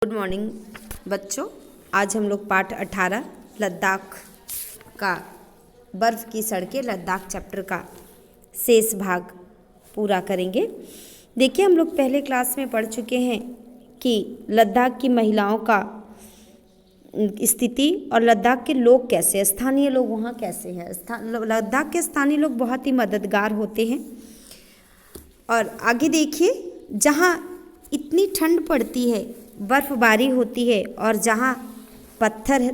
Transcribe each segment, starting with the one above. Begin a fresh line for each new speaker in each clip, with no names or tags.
Good morning बच्चों। आज हम लोग पाठ 18 लद्दाख का बर्फ़ की सड़कें लद्दाख चैप्टर का शेष भाग पूरा करेंगे। देखिए, हम लोग पहले क्लास में पढ़ चुके हैं कि लद्दाख की महिलाओं का स्थिति और लद्दाख के लोग कैसे, स्थानीय लोग वहाँ कैसे हैं। लद्दाख के स्थानीय लोग बहुत ही मददगार होते हैं। और आगे देखिए, जहाँ इतनी ठंड पड़ती है, बर्फबारी होती है और जहाँ पत्थर है,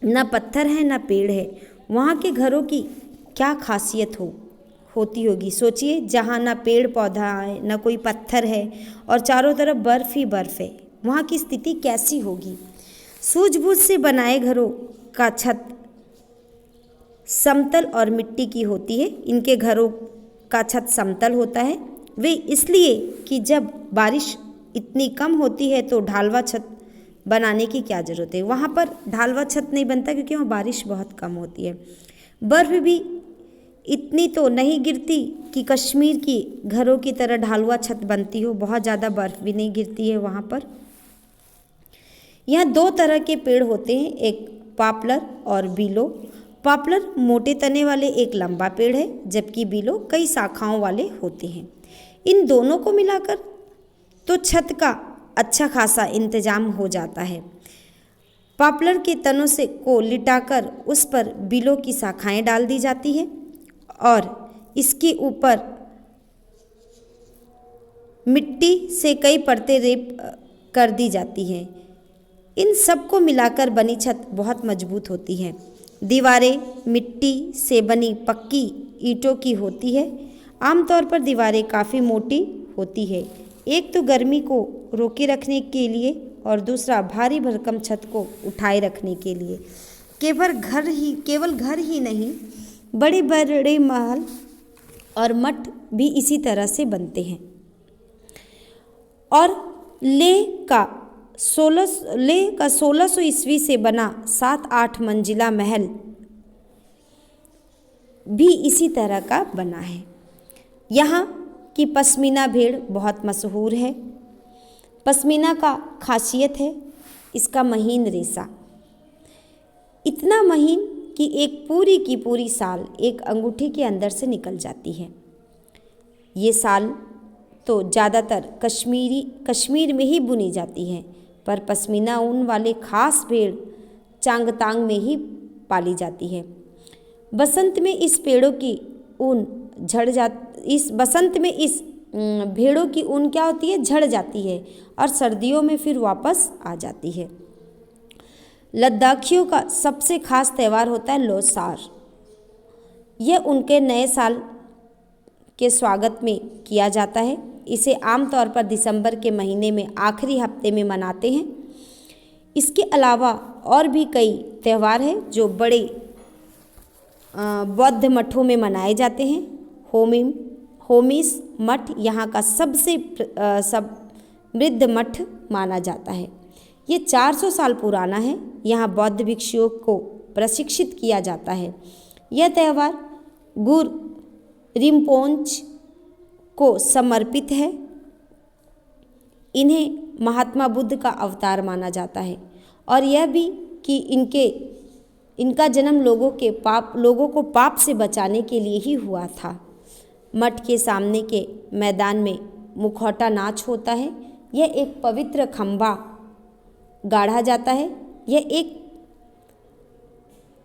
न पत्थर है न पेड़ है, वहाँ के घरों की क्या खासियत होती होगी। सोचिए, जहाँ ना पेड़ पौधा है न कोई पत्थर है और चारों तरफ बर्फ़ ही बर्फ़ है, वहाँ की स्थिति कैसी होगी। सूझबूझ से बनाए घरों का छत समतल और मिट्टी की होती है। इनके घरों का छत समतल होता है, वे इसलिए कि जब बारिश इतनी कम होती है तो ढालवा छत बनाने की क्या ज़रूरत है। वहाँ पर ढालवा छत नहीं बनता क्योंकि वहाँ बारिश बहुत कम होती है। बर्फ़ भी इतनी तो नहीं गिरती कि कश्मीर की घरों की तरह ढालवा छत बनती हो। बहुत ज़्यादा बर्फ़ भी नहीं गिरती है वहाँ पर। यहाँ दो तरह के पेड़ होते हैं, एक पॉपुलर और बीलो। पॉपुलर मोटे तने वाले एक लंबा पेड़ है, जबकि बीलो कई शाखाओं वाले होते हैं। इन दोनों को मिलाकर तो छत का अच्छा खासा इंतजाम हो जाता है। पॉपुलर के तनों से को लिटाकर उस पर बीलों की शाखाएं डाल दी जाती है और इसके ऊपर मिट्टी से कई परतें रेप कर दी जाती हैं। इन सब को मिलाकर बनी छत बहुत मजबूत होती है। दीवारें मिट्टी से बनी पक्की ईंटों की होती है। आमतौर पर दीवारें काफ़ी मोटी होती है, एक तो गर्मी को रोके रखने के लिए और दूसरा भारी भरकम छत को उठाए रखने के लिए। केवल घर ही नहीं, बड़े बड़े महल और मठ भी इसी तरह से बनते हैं। और लेह का 1600 ईस्वी से बना 7-8 मंजिला महल भी इसी तरह का बना है। यहाँ की पश्मीना भेड़ बहुत मशहूर है। पश्मीना का खासियत है इसका महीन रेशा, इतना महीन कि एक पूरी की पूरी साल एक अंगूठी के अंदर से निकल जाती है। ये साल तो ज़्यादातर कश्मीर में ही बुनी जाती है, पर पश्मीना ऊन वाले खास भेड़ चांगतांग में ही पाली जाती है। बसंत में इस भेड़ों की ऊन क्या होती है, झड़ जाती है और सर्दियों में फिर वापस आ जाती है। लद्दाखियों का सबसे खास त्यौहार होता है लोसार। यह उनके नए साल के स्वागत में किया जाता है। इसे आमतौर पर दिसंबर के महीने में आखिरी हफ्ते में मनाते हैं। इसके अलावा और भी कई त्यौहार हैं जो बड़े बौद्ध मठों में मनाए जाते हैं। होमिस मठ यहाँ का सबसे समृद्ध मठ माना जाता है। ये 400 साल पुराना है। यहाँ बौद्ध भिक्षुओं को प्रशिक्षित किया जाता है। यह त्यौहार गुरु रिम्पोंच को समर्पित है। इन्हें महात्मा बुद्ध का अवतार माना जाता है और यह भी कि इनका जन्म लोगों को पाप से बचाने के लिए ही हुआ था। मठ के सामने के मैदान में मुखौटा नाच होता है। यह एक पवित्र खंभा गाढ़ा जाता है। यह एक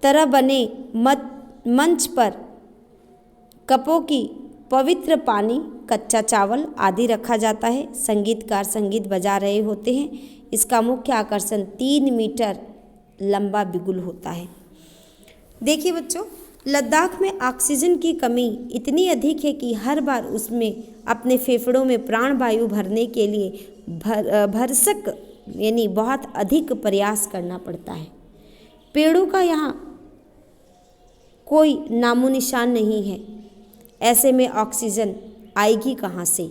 तरह बने मंच पर कपों की पवित्र पानी, कच्चा चावल आदि रखा जाता है। संगीतकार संगीत बजा रहे होते हैं। इसका मुख्य आकर्षण 3 मीटर लंबा बिगुल होता है। देखिए बच्चों, लद्दाख में ऑक्सीजन की कमी इतनी अधिक है कि हर बार उसमें अपने फेफड़ों में प्राणवायु भरने के लिए भरसक यानी बहुत अधिक प्रयास करना पड़ता है। पेड़ों का यहाँ कोई नामो निशान नहीं है। ऐसे में ऑक्सीजन आएगी कहाँ से?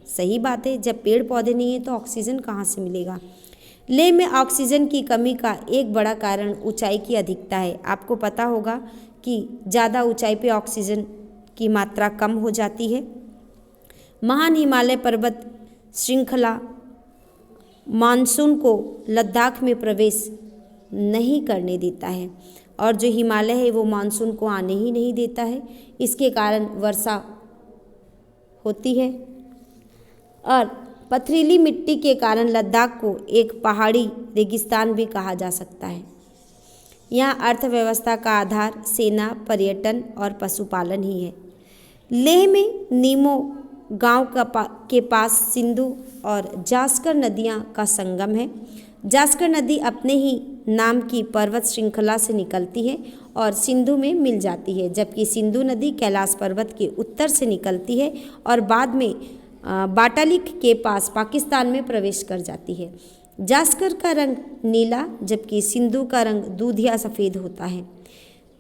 सही बात है, जब पेड़ पौधे नहीं हैं तो ऑक्सीजन कहाँ से मिलेगा। लेह में ऑक्सीजन की कमी का एक बड़ा कारण ऊंचाई की अधिकता है। आपको पता होगा कि ज़्यादा ऊंचाई पे ऑक्सीजन की मात्रा कम हो जाती है। महान हिमालय पर्वत श्रृंखला मानसून को लद्दाख में प्रवेश नहीं करने देता है और जो हिमालय है वो मानसून को आने ही नहीं देता है। इसके कारण वर्षा होती है और पथरीली मिट्टी के कारण लद्दाख को एक पहाड़ी रेगिस्तान भी कहा जा सकता है। यहाँ अर्थव्यवस्था का आधार सेना, पर्यटन और पशुपालन ही है। लेह में नीमो गांव के पास सिंधु और जास्कर नदियां का संगम है। जास्कर नदी अपने ही नाम की पर्वत श्रृंखला से निकलती है और सिंधु में मिल जाती है, जबकि सिंधु नदी कैलाश पर्वत के उत्तर से निकलती है और बाद में बाटालिक के पास पाकिस्तान में प्रवेश कर जाती है। जास्कर का रंग नीला जबकि सिंधु का रंग दूधिया सफ़ेद होता है।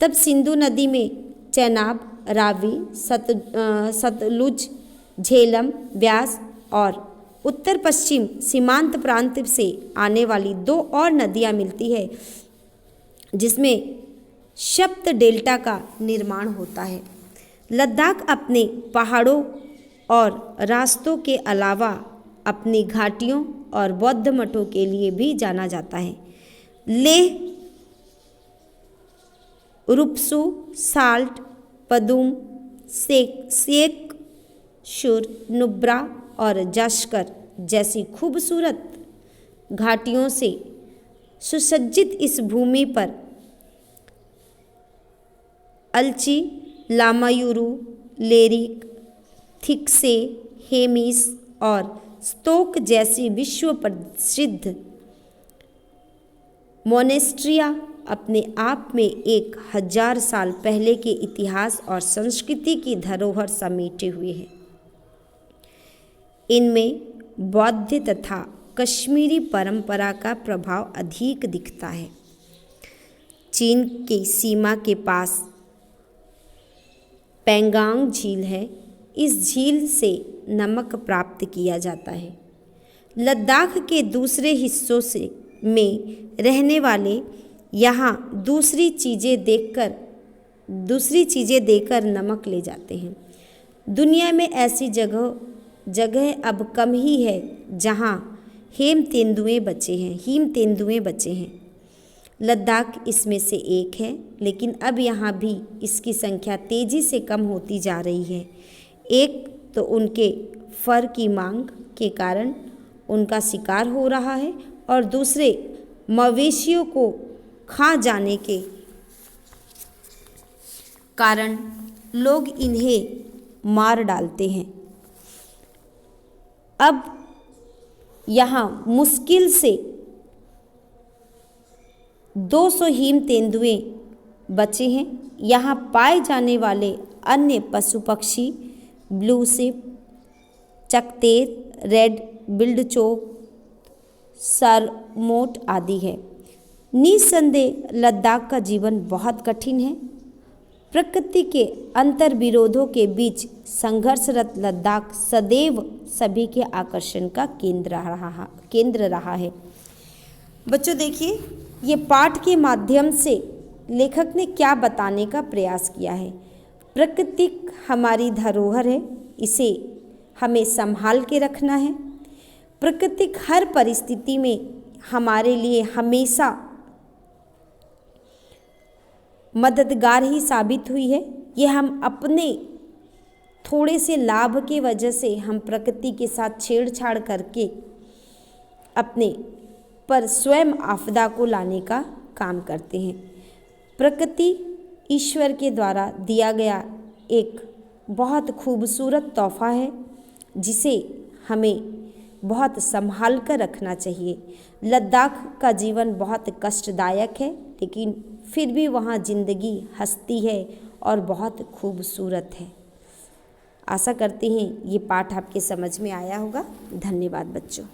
तब सिंधु नदी में चेनाब, रावी, सतलुज, झेलम, ब्यास और उत्तर पश्चिम सीमांत प्रांत से आने वाली 2 और नदियां मिलती है, जिसमें सप्त डेल्टा का निर्माण होता है। लद्दाख अपने पहाड़ों और रास्तों के अलावा अपनी घाटियों और बौद्ध मठों के लिए भी जाना जाता है। लेह, रुपसू, साल्ट, पदुम, सेक, शुर, नुब्रा और जास्कर जैसी खूबसूरत घाटियों से सुसज्जित इस भूमि पर अलची, लामायुरु, लेरिक, थिक्से, हेमिस और स्तोक जैसी विश्व प्रसिद्ध मोनेस्ट्रिया अपने आप में 1000 साल पहले के इतिहास और संस्कृति की धरोहर समेटे हुए हैं। इनमें बौद्ध तथा कश्मीरी परंपरा का प्रभाव अधिक दिखता है। चीन की सीमा के पास पेंगांग झील है। इस झील से नमक प्राप्त किया जाता है। लद्दाख के दूसरे हिस्सों से में रहने वाले यहाँ दूसरी चीज़ें देकर नमक ले जाते हैं। दुनिया में ऐसी जगह अब कम ही है जहाँ हिम तेंदुए बचे हैं। लद्दाख इसमें से एक है, लेकिन अब यहाँ भी इसकी संख्या तेज़ी से कम होती जा रही है। एक तो उनके फर की मांग के कारण उनका शिकार हो रहा है और दूसरे मवेशियों को खा जाने के कारण लोग इन्हें मार डालते हैं। अब यहाँ मुश्किल से 200 हिम तेंदुए बचे हैं। यहाँ पाए जाने वाले अन्य पशु पक्षी ब्लू सिप, चकतेर, रेड बिल्ड चोक, सरमोट आदि है। निस्संदेह लद्दाख का जीवन बहुत कठिन है। प्रकृति के अंतर विरोधों के बीच संघर्षरत लद्दाख सदैव सभी के आकर्षण का केंद्र रहा है। बच्चों देखिए, ये पाठ के माध्यम से लेखक ने क्या बताने का प्रयास किया है। प्रकृति हमारी धरोहर है, इसे हमें संभाल के रखना है। प्रकृति हर परिस्थिति में हमारे लिए हमेशा मददगार ही साबित हुई है। यह हम अपने थोड़े से लाभ के वजह से हम प्रकृति के साथ छेड़छाड़ करके अपने पर स्वयं आपदा को लाने का काम करते हैं। प्रकृति ईश्वर के द्वारा दिया गया एक बहुत खूबसूरत तोहफा है, जिसे हमें बहुत संभाल कर रखना चाहिए। लद्दाख का जीवन बहुत कष्टदायक है, लेकिन फिर भी वहाँ ज़िंदगी हंसती है और बहुत खूबसूरत है। आशा करते हैं ये पाठ आपके समझ में आया होगा। धन्यवाद बच्चों।